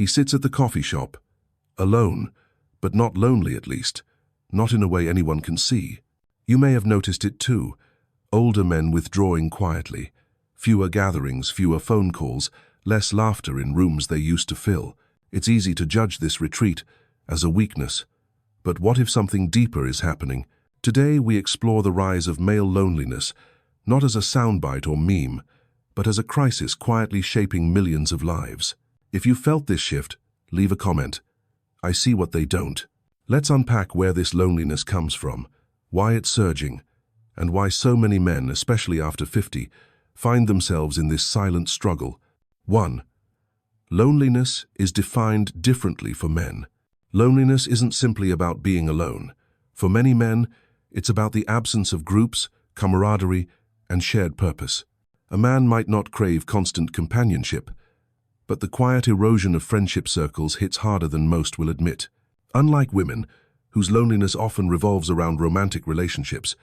He sits at the coffee shop, alone, but not lonely at least, not in a way anyone can see. You may have noticed it too. Older men withdrawing quietly, fewer gatherings, fewer phone calls, less laughter in rooms they used to fill. It's easy to judge this retreat as a weakness. But what if something deeper is happening? Today we explore the rise of male loneliness, not as a soundbite or meme, but as a crisis quietly shaping millions of lives. If you felt this shift, leave a comment. I see what they don't. Let's unpack where this loneliness comes from, why it's surging, and why so many men, especially after 50, find themselves in this silent struggle. 1. Loneliness is defined differently for men. Loneliness isn't simply about being alone. For many men, it's about the absence of groups, camaraderie, and shared purpose. A man might not crave constant companionship, but the quiet erosion of friendship circles hits harder than most will admit. Unlike women, whose loneliness often revolves around romantic relationships,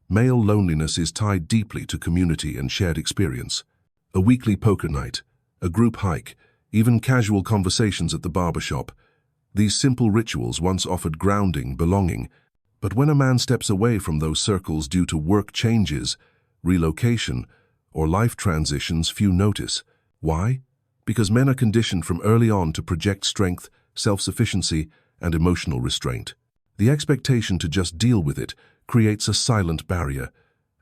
male loneliness is tied deeply to community and shared experience. A weekly poker night, a group hike, even casual conversations at the barbershop. These simple rituals once offered grounding, belonging, but when a man steps away from those circles due to work changes, relocation, or life transitions, few notice. Why? Because men are conditioned from early on to project strength, self-sufficiency, and emotional restraint. The expectation to just deal with it creates a silent barrier,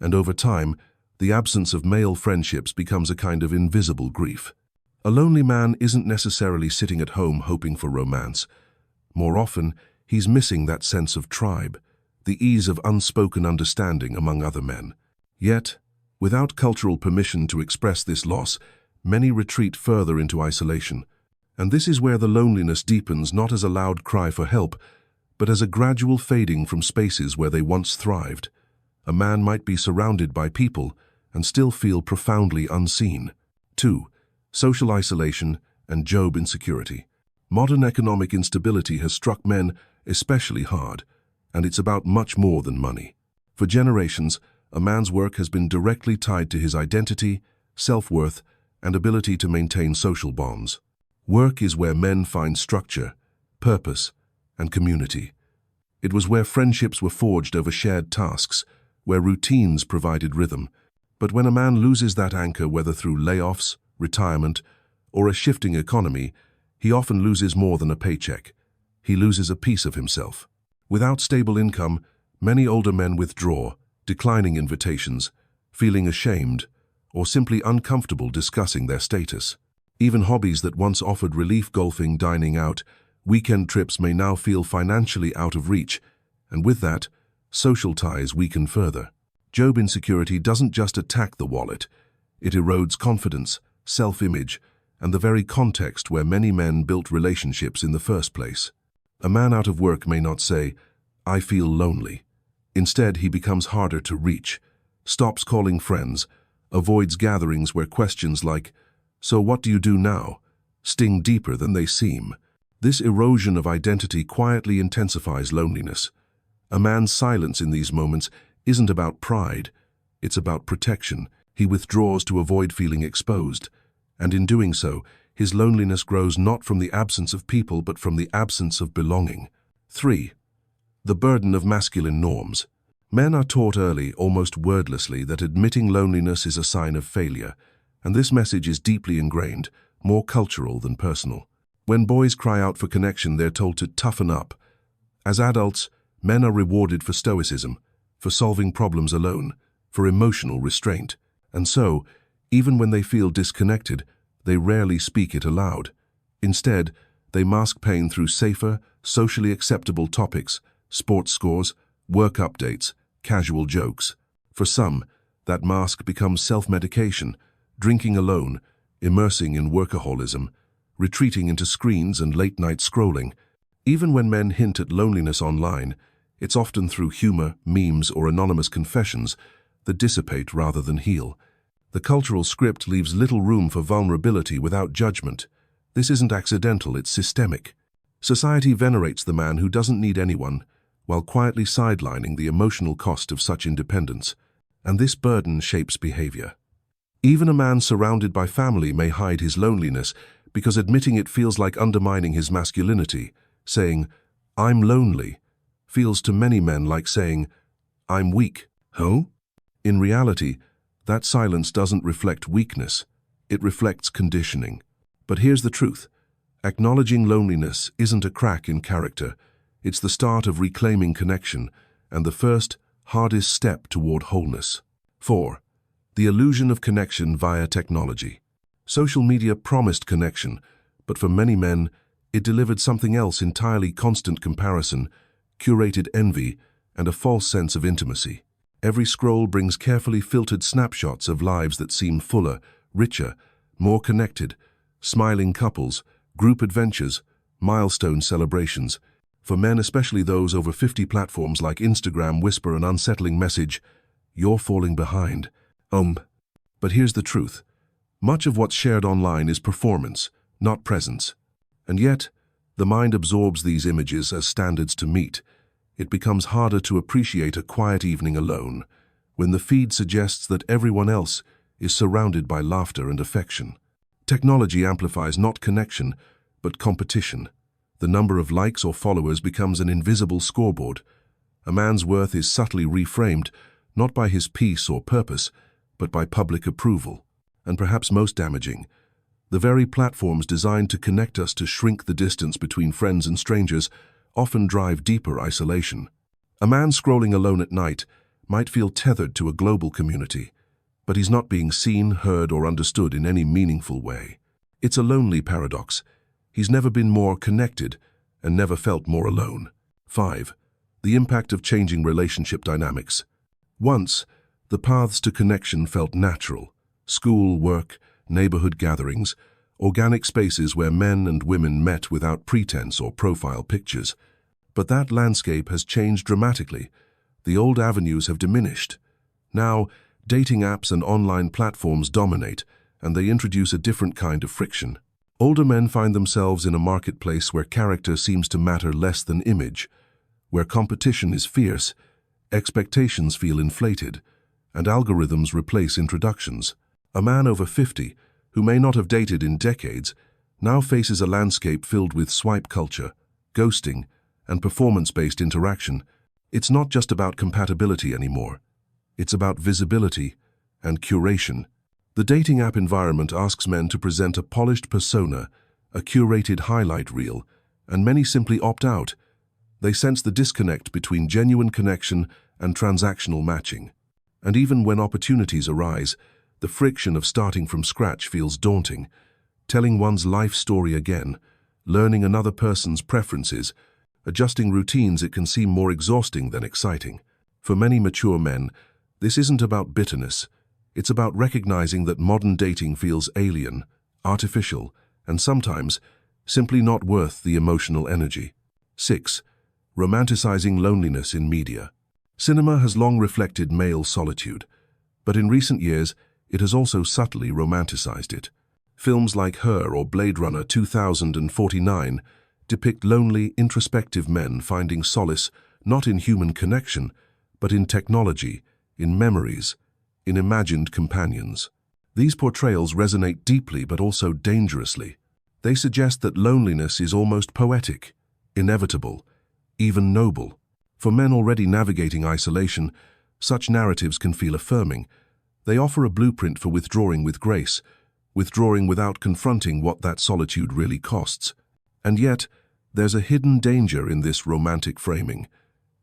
and over time, the absence of male friendships becomes a kind of invisible grief. A lonely man isn't necessarily sitting at home hoping for romance. More often, he's missing that sense of tribe, the ease of unspoken understanding among other men. Yet, without cultural permission to express this loss, many retreat further into isolation. And this is where the loneliness deepens, not as a loud cry for help, but as a gradual fading from spaces where they once thrived. A man might be surrounded by people and still feel profoundly unseen. 2. Social isolation and job insecurity. Modern economic instability has struck men especially hard, and it's about much more than money. For generations, a man's work has been directly tied to his identity, self-worth, and ability to maintain social bonds. Work is where men find structure, purpose, and community. It was where friendships were forged over shared tasks, where routines provided rhythm. But when a man loses that anchor, whether through layoffs, retirement, or a shifting economy, he often loses more than a paycheck. He loses a piece of himself. Without stable income, many older men withdraw, declining invitations, feeling ashamed, or simply uncomfortable discussing their status. Even hobbies that once offered relief, golfing, dining out, weekend trips, may now feel financially out of reach, and with that, social ties weaken further. Job insecurity doesn't just attack the wallet, it erodes confidence, self-image, and the very context where many men built relationships in the first place. A man out of work may not say, "I feel lonely." Instead, he becomes harder to reach, stops calling friends, avoids gatherings where questions like, "So what do you do now?" sting deeper than they seem. This erosion of identity quietly intensifies loneliness. A man's silence in these moments isn't about pride, it's about protection. He withdraws to avoid feeling exposed, and in doing so, his loneliness grows not from the absence of people but from the absence of belonging. 3. The burden of masculine norms. Men are taught early, almost wordlessly, that admitting loneliness is a sign of failure, and this message is deeply ingrained, more cultural than personal. When boys cry out for connection, they're told to toughen up. As adults, men are rewarded for stoicism, for solving problems alone, for emotional restraint. And so, even when they feel disconnected, they rarely speak it aloud. Instead, they mask pain through safer, socially acceptable topics, sports scores, work updates, casual jokes. For some, that mask becomes self-medication, drinking alone, immersing in workaholism, retreating into screens and late-night scrolling. Even when men hint at loneliness online, it's often through humor, memes, or anonymous confessions that dissipate rather than heal. The cultural script leaves little room for vulnerability without judgment. This isn't accidental, it's systemic. Society venerates the man who doesn't need anyone, while quietly sidelining the emotional cost of such independence, and this burden shapes behavior. Even a man surrounded by family may hide his loneliness because admitting it feels like undermining his masculinity. Saying, "I'm lonely," feels to many men like saying, "I'm weak." Huh? In reality, that silence doesn't reflect weakness, it reflects conditioning. But here's the truth. Acknowledging loneliness isn't a crack in character. It's the start of reclaiming connection and the first, hardest step toward wholeness. 4. The illusion of connection via technology. Social media promised connection, but for many men, it delivered something else entirely: constant comparison, curated envy, and a false sense of intimacy. Every scroll brings carefully filtered snapshots of lives that seem fuller, richer, more connected, smiling couples, group adventures, milestone celebrations. For men, especially those over 50, platforms like Instagram whisper an unsettling message: "You're falling behind." But here's the truth. Much of what's shared online is performance, not presence. And yet, the mind absorbs these images as standards to meet. It becomes harder to appreciate a quiet evening alone, when the feed suggests that everyone else is surrounded by laughter and affection. Technology amplifies not connection, but competition. The number of likes or followers becomes an invisible scoreboard. A man's worth is subtly reframed, not by his peace or purpose, but by public approval. And perhaps most damaging, the very platforms designed to connect us to shrink the distance between friends and strangers often drive deeper isolation. A man scrolling alone at night might feel tethered to a global community, but he's not being seen, heard, or understood in any meaningful way. It's a lonely paradox. He's never been more connected and never felt more alone. 5. The impact of changing relationship dynamics. Once, the paths to connection felt natural: school, work, neighborhood gatherings, organic spaces where men and women met without pretense or profile pictures. But that landscape has changed dramatically. The old avenues have diminished. Now, dating apps and online platforms dominate, and they introduce a different kind of friction. Older men find themselves in a marketplace where character seems to matter less than image, where competition is fierce, expectations feel inflated, and algorithms replace introductions. A man over 50, who may not have dated in decades, now faces a landscape filled with swipe culture, ghosting, and performance-based interaction. It's not just about compatibility anymore. It's about visibility and curation. The dating app environment asks men to present a polished persona, a curated highlight reel, and many simply opt out. They sense the disconnect between genuine connection and transactional matching. And even when opportunities arise, the friction of starting from scratch feels daunting. Telling one's life story again, learning another person's preferences, adjusting routines, it can seem more exhausting than exciting. For many mature men, this isn't about bitterness. It's about recognizing that modern dating feels alien, artificial, and sometimes simply not worth the emotional energy. 6. Romanticizing loneliness in media. Cinema has long reflected male solitude, but in recent years, it has also subtly romanticized it. Films like Her or Blade Runner 2049 depict lonely, introspective men finding solace not in human connection, but in technology, in memories, in imagined companions. These portrayals resonate deeply but also dangerously. They suggest that loneliness is almost poetic, inevitable, even noble. For men already navigating isolation, such narratives can feel affirming. They offer a blueprint for withdrawing with grace, withdrawing without confronting what that solitude really costs. And yet, there's a hidden danger in this romantic framing.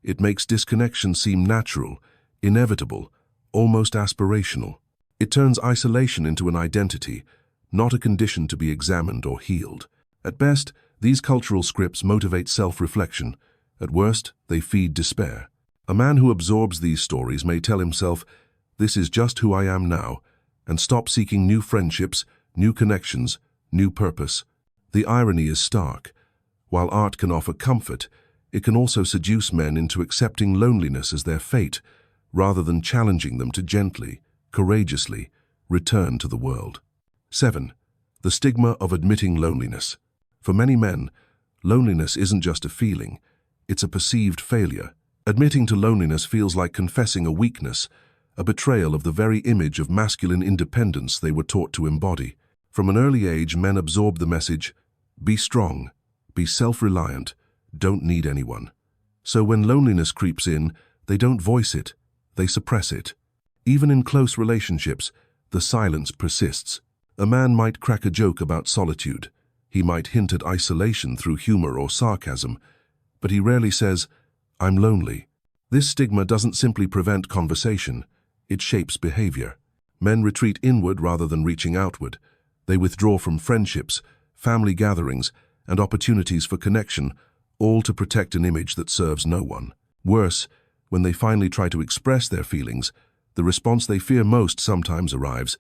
It makes disconnection seem natural, inevitable, almost aspirational. It turns isolation into an identity, not a condition to be examined or healed. At best, these cultural scripts motivate self-reflection. At worst, they feed despair. A man who absorbs these stories may tell himself, "This is just who I am now," and stop seeking new friendships, new connections, new purpose. The irony is stark. While art can offer comfort, it can also seduce men into accepting loneliness as their fate, rather than challenging them to gently, courageously return to the world. 7. The stigma of admitting loneliness. For many men, loneliness isn't just a feeling, it's a perceived failure. Admitting to loneliness feels like confessing a weakness, a betrayal of the very image of masculine independence they were taught to embody. From an early age, men absorb the message, be strong, be self-reliant, don't need anyone. So when loneliness creeps in, they don't voice it, they suppress it. Even in close relationships, the silence persists. A man might crack a joke about solitude. He might hint at isolation through humor or sarcasm, but he rarely says, I'm lonely. This stigma doesn't simply prevent conversation, it shapes behavior. Men retreat inward rather than reaching outward. They withdraw from friendships, family gatherings, and opportunities for connection, all to protect an image that serves no one. Worse, when they finally try to express their feelings, the response they fear most sometimes arrives.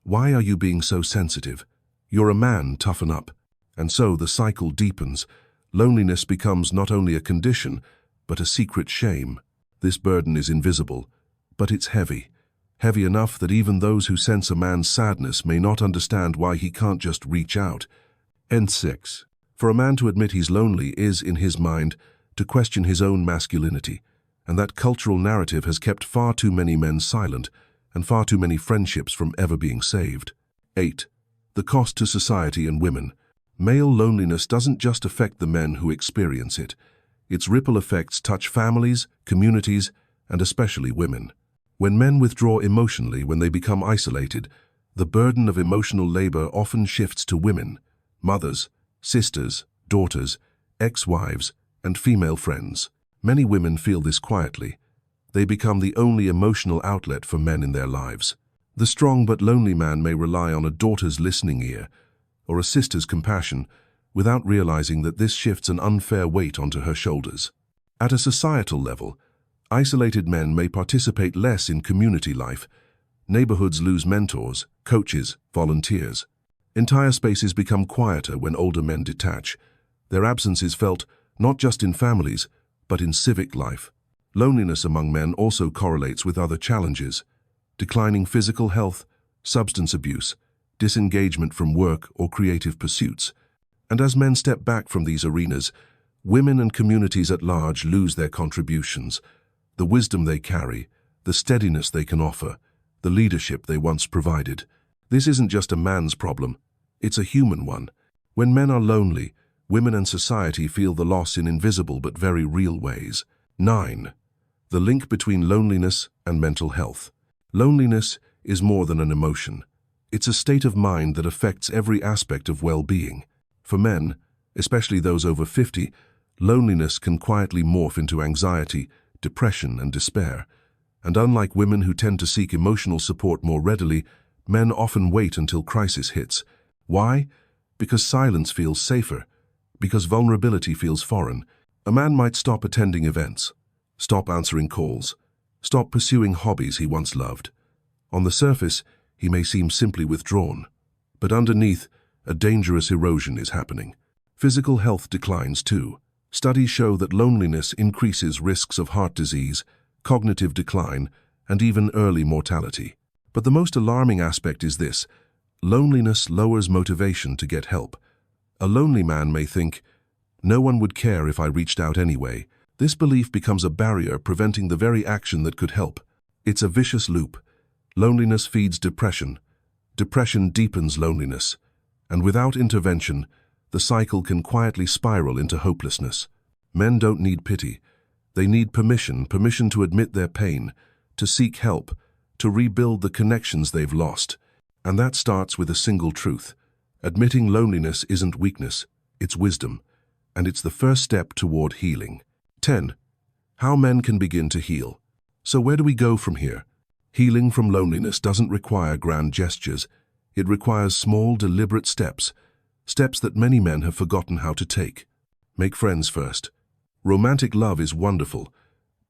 Why are you being so sensitive? You're a man, toughen up. And so the cycle deepens. Loneliness becomes not only a condition, but a secret shame. This burden is invisible, but it's heavy. Heavy enough that even those who sense a man's sadness may not understand why he can't just reach out. End 6. For a man to admit he's lonely is, in his mind, to question his own masculinity, and that cultural narrative has kept far too many men silent and far too many friendships from ever being saved. 8. The cost to society and women. Male loneliness doesn't just affect the men who experience it. Its ripple effects touch families, communities, and especially women. When men withdraw emotionally, when they become isolated, the burden of emotional labor often shifts to women, mothers, sisters, daughters, ex-wives, and female friends. Many women feel this quietly. They become the only emotional outlet for men in their lives. The strong but lonely man may rely on a daughter's listening ear or a sister's compassion without realizing that this shifts an unfair weight onto her shoulders. At a societal level, isolated men may participate less in community life. Neighborhoods lose mentors, coaches, volunteers. Entire spaces become quieter when older men detach. Their absence is felt not just in families, but in civic life. Loneliness among men also correlates with other challenges: declining physical health, substance abuse, disengagement from work or creative pursuits. And as men step back from these arenas, women and communities at large lose their contributions, the wisdom they carry, the steadiness they can offer, the leadership they once provided. This isn't just a man's problem, it's a human one. When men are lonely, women and society feel the loss in invisible but very real ways. 9. The link between loneliness and mental health. Loneliness is more than an emotion. It's a state of mind that affects every aspect of well-being. For men, especially those over 50, loneliness can quietly morph into anxiety, depression, and despair. And unlike women who tend to seek emotional support more readily, men often wait until crisis hits. Why? Because silence feels safer. Because vulnerability feels foreign. A man might stop attending events, stop answering calls, stop pursuing hobbies he once loved. On the surface, he may seem simply withdrawn, but underneath, a dangerous erosion is happening. Physical health declines too. Studies show that loneliness increases risks of heart disease, cognitive decline, and even early mortality. But the most alarming aspect is this: loneliness lowers motivation to get help. A lonely man may think, no one would care if I reached out anyway. This belief becomes a barrier preventing the very action that could help. It's a vicious loop. Loneliness feeds depression. Depression deepens loneliness. And without intervention, the cycle can quietly spiral into hopelessness. Men don't need pity. They need permission to admit their pain, to seek help, to rebuild the connections they've lost. And that starts with a single truth. Admitting loneliness isn't weakness, it's wisdom. And it's the first step toward healing. 10. How men can begin to heal. So where do we go from here? Healing from loneliness doesn't require grand gestures. It requires small, deliberate steps that many men have forgotten how to take. Make friends first. Romantic love is wonderful,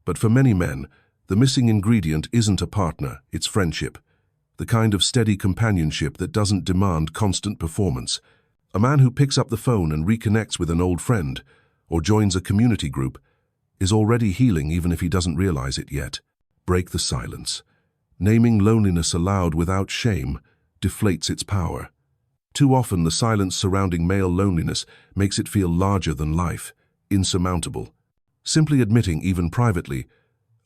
but for many men, the missing ingredient isn't a partner, it's friendship. The kind of steady companionship that doesn't demand constant performance. A man who picks up the phone and reconnects with an old friend, or joins a community group, is already healing even if he doesn't realize it yet. Break the silence. Naming loneliness aloud without shame deflates its power. Too often, the silence surrounding male loneliness makes it feel larger than life, insurmountable. Simply admitting, even privately,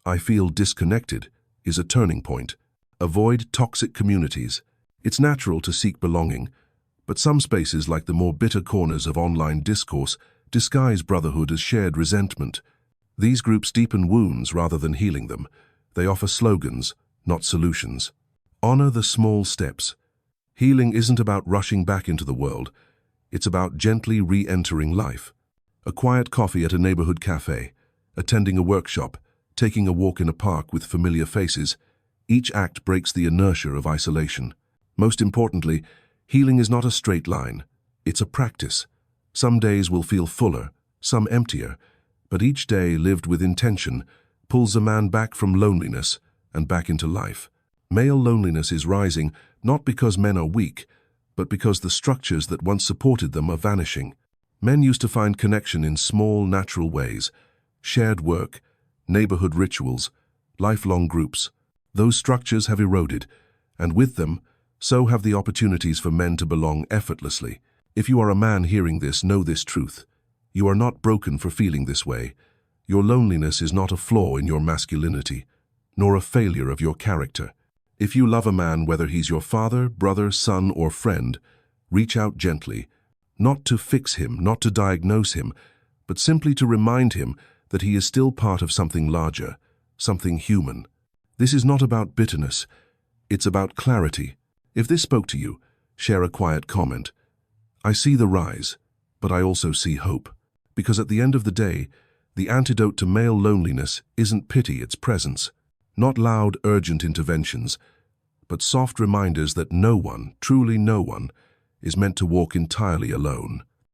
I feel disconnected, is a turning point. Avoid toxic communities. It's natural to seek belonging, But some spaces, like the more bitter corners of online discourse, disguise brotherhood as shared resentment. These groups deepen wounds rather than healing them. They offer slogans, not solutions. Honor the small steps. Healing isn't about rushing back into the world. It's about gently re-entering life. A quiet coffee at a neighborhood cafe, attending a workshop, taking a walk in a park with familiar faces. Each act breaks the inertia of isolation. Most importantly, healing is not a straight line. It's a practice. Some days will feel fuller, some emptier, but each day lived with intention pulls a man back from loneliness and back into life. Male loneliness is rising not because men are weak, but because the structures that once supported them are vanishing. Men used to find connection in small, natural ways: shared work, neighborhood rituals, lifelong groups. Those structures have eroded, and with them, so have the opportunities for men to belong effortlessly. If you are a man hearing this, know this truth. You are not broken for feeling this way. Your loneliness is not a flaw in your masculinity, nor a failure of your character. If you love a man, whether he's your father, brother, son, or friend, reach out gently, not to fix him, not to diagnose him, but simply to remind him that he is still part of something larger, something human. This is not about bitterness. It's about clarity. If this spoke to you, share a quiet comment. I see the rise, but I also see hope. Because at the end of the day, the antidote to male loneliness isn't pity, it's presence. Not loud, urgent interventions, but soft reminders that no one, truly no one, is meant to walk entirely alone.